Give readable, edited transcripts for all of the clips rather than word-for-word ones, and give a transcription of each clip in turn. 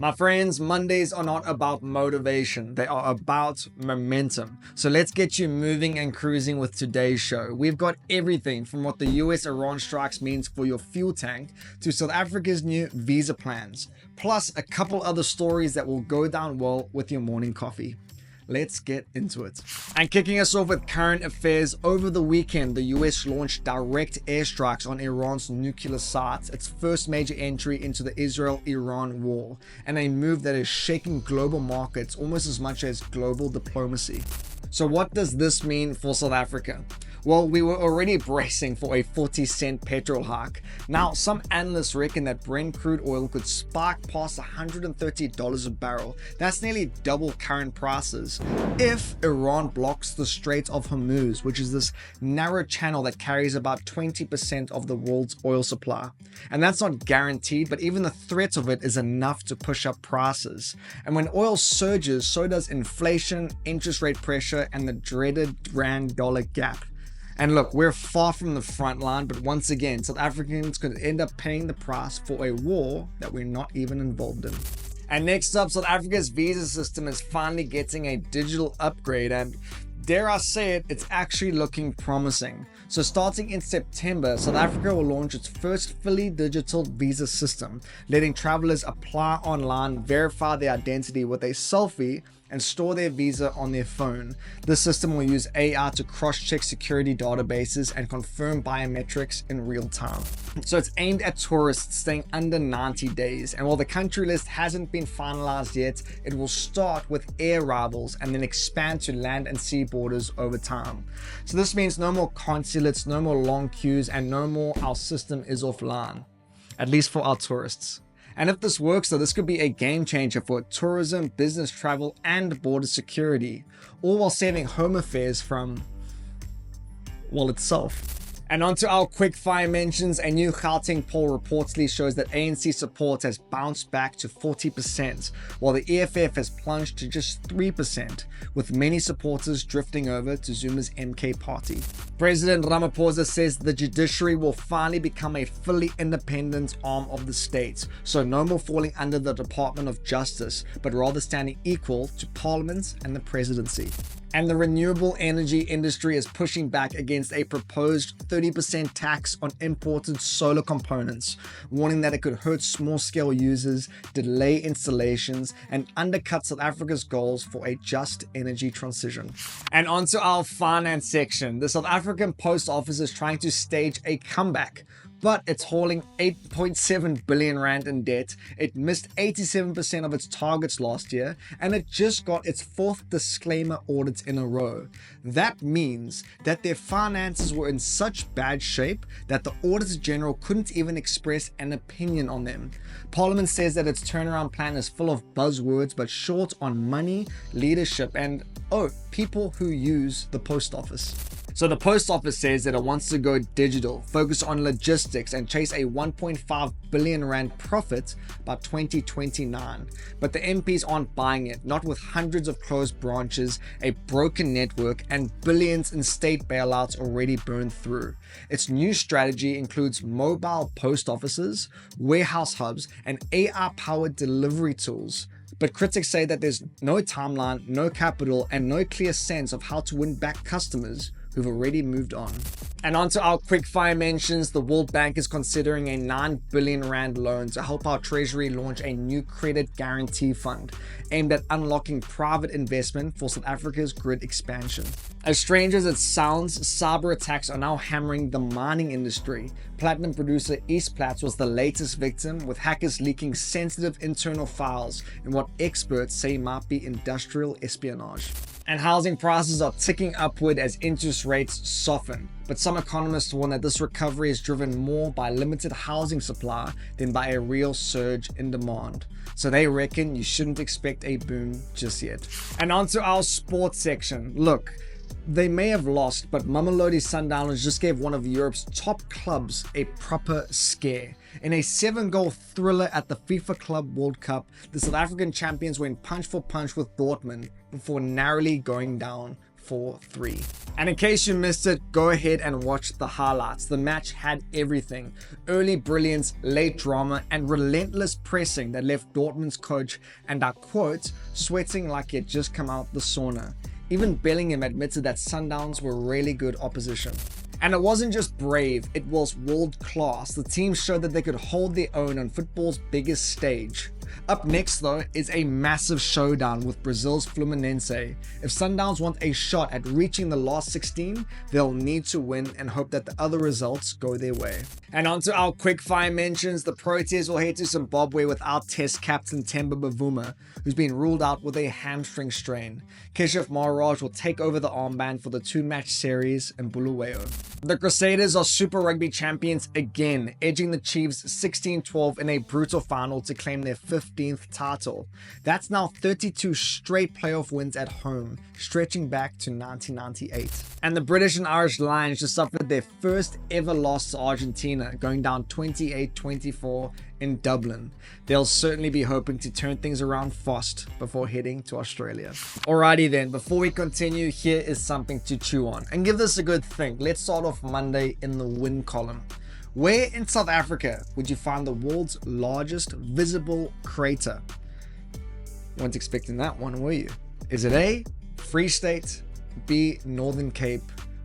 My friends, Mondays are not about motivation, they are about momentum. So let's get you moving and cruising with today's show. We've got everything from what the US-Iran strikes means for your fuel tank to South Africa's new visa plans, plus a couple other stories that will go down well with your morning coffee. Let's get into it. And kicking us off with current affairs, over the weekend, the US launched direct airstrikes on Iran's nuclear sites, its first major entry into the Israel-Iran war, and a move that is shaking global markets almost as much as global diplomacy. So what does this mean for South Africa? Well, we were already bracing for a 40-cent petrol hike. Now, some analysts reckon that Brent crude oil could spike past $130 a barrel. That's nearly double current prices if Iran blocks the Strait of Hormuz, which is this narrow channel that carries about 20% of the world's oil supply. And that's not guaranteed, but even the threat of it is enough to push up prices. And when oil surges, so does inflation, interest rate pressure, and the dreaded rand-dollar gap. And look, we're far from the front line, but once again, South Africans could end up paying the price for a war that we're not even involved in. And next up, South Africa's visa system is finally getting a digital upgrade, and dare I say it, it's actually looking promising. So starting in September, South Africa will launch its first fully digital visa system, letting travelers apply online, verify their identity with a selfie, and store their visa on their phone. This system will use AI to cross-check security databases and confirm biometrics in real time. So it's aimed at tourists staying under 90 days. And while the country list hasn't been finalized yet, it will start with air arrivals and then expand to land and sea borders over time. So this means no more consulates, no more long queues, and no more our system is offline, at least for our tourists. And if this works, though, this could be a game changer for tourism, business travel, and border security, all while saving home affairs from, well, itself. And onto our quickfire mentions. A new Gauteng poll reportedly shows that ANC support has bounced back to 40%, while the EFF has plunged to just 3%, with many supporters drifting over to Zuma's MK party. President Ramaphosa says the judiciary will finally become a fully independent arm of the state, so no more falling under the Department of Justice, but rather standing equal to Parliament and the presidency. And the renewable energy industry is pushing back against a proposed 30% tax on imported solar components, warning that it could hurt small-scale users, delay installations, and undercut South Africa's goals for a just energy transition. And onto our finance section. The South African Post Office is trying to stage a comeback, but it's hauling 8.7 billion rand in debt. It missed 87% of its targets last year, and it just got its fourth disclaimer audit in a row. That means that their finances were in such bad shape that the Auditor General couldn't even express an opinion on them. Parliament says that its turnaround plan is full of buzzwords but short on money, leadership, and people who use the post office. So the post office says that it wants to go digital, focus on logistics, and chase a 1.5 billion rand profit by 2029. But the MPs aren't buying it, not with hundreds of closed branches, a broken network, and billions in state bailouts already burned through. Its new strategy includes mobile post offices, warehouse hubs, and AI-powered delivery tools. But critics say that there's no timeline, no capital, and no clear sense of how to win back customers who've already moved on. And onto our quickfire mentions. The World Bank is considering a 9 billion rand loan to help our treasury launch a new credit guarantee fund aimed at unlocking private investment for South Africa's grid expansion. As strange as it sounds, cyber attacks are now hammering the mining industry. Platinum producer Eastplats was the latest victim, with hackers leaking sensitive internal files in what experts say might be industrial espionage. And housing prices are ticking upward as interest rates soften. But some economists warn that this recovery is driven more by limited housing supply than by a real surge in demand. So they reckon you shouldn't expect a boom just yet. And onto our sports section. Look, they may have lost, but Mamelodi Sundowns just gave one of Europe's top clubs a proper scare. In a 7-goal thriller at the FIFA Club World Cup, the South African champions went punch for punch with Dortmund before narrowly going down 4-3. And in case you missed it, go ahead and watch the highlights. The match had everything: early brilliance, late drama, and relentless pressing that left Dortmund's coach, and I quote, sweating like he had just come out the sauna. Even Bellingham admitted that Sundowns were really good opposition. And it wasn't just brave, it was world class. The team showed that they could hold their own on football's biggest stage. Up next though is a massive showdown with Brazil's Fluminense. If Sundowns want a shot at reaching the last 16, they'll need to win and hope that the other results go their way. And on to our quickfire mentions. The Proteas will head to Zimbabwe without Test captain Temba Bavuma, who's been ruled out with a hamstring strain. Keshav Maharaj will take over the armband for the 2-match series in Bulawayo. The Crusaders are Super Rugby champions again, edging the Chiefs 16-12 in a brutal final to claim their 15th title. That's now 32 straight playoff wins at home, stretching back to 1998. And the British and Irish Lions just suffered their first ever loss to Argentina, going down 28-24 in Dublin. They'll certainly be hoping to turn things around fast before heading to Australia. Alrighty then, before we continue, here is something to chew on and give this a good think. Let's start off Monday in the win column. Where in South Africa would you find the world's largest visible crater? Weren't expecting that one, were you? Is it A, Free State, B, Northern Cape,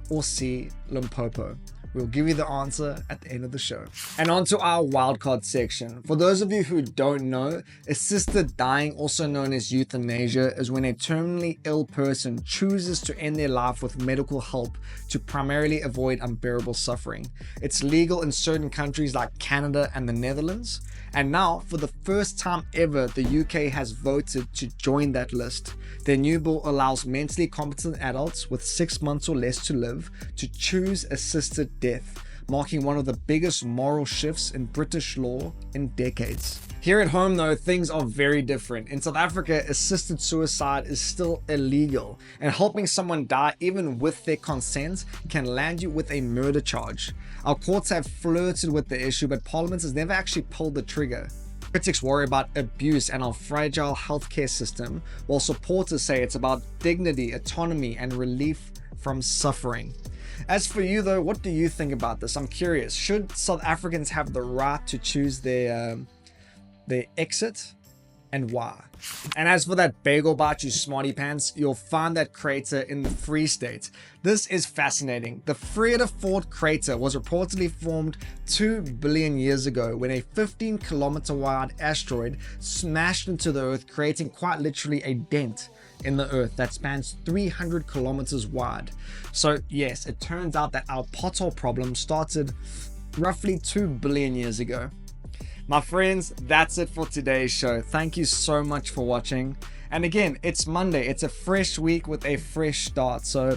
or C, Limpopo? We'll give you the answer at the end of the show. And on to our wildcard section. For those of you who don't know, assisted dying, also known as euthanasia, is when a terminally ill person chooses to end their life with medical help to primarily avoid unbearable suffering. It's legal in certain countries like Canada and the Netherlands. And now, for the first time ever, the UK has voted to join that list. Their new bill allows mentally competent adults with 6 months or less to live to choose assisted death, marking one of the biggest moral shifts in British law in decades. Here at home though, things are very different. In South Africa, assisted suicide is still illegal, and helping someone die even with their consent can land you with a murder charge. Our courts have flirted with the issue, but Parliament has never actually pulled the trigger. Critics worry about abuse and our fragile healthcare system, while supporters say it's about dignity, autonomy, and relief from suffering. As for you though, what do you think about this? I'm curious. Should South Africans have the right to choose their exit, and why? And as for that Bagel Bite, you smarty pants, you'll find that crater in the Free State. This is fascinating. The Vredefort crater was reportedly formed 2 billion years ago when a 15-kilometer wide asteroid smashed into the Earth, creating quite literally a dent in the Earth that spans 300 kilometers wide. So yes, it turns out that our pothole problem started roughly 2 billion years ago. My friends, that's it for today's show. Thank you so much for watching. And again, it's Monday. It's a fresh week with a fresh start. So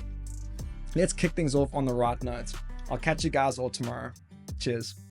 let's kick things off on the right note. I'll catch you guys all tomorrow. Cheers.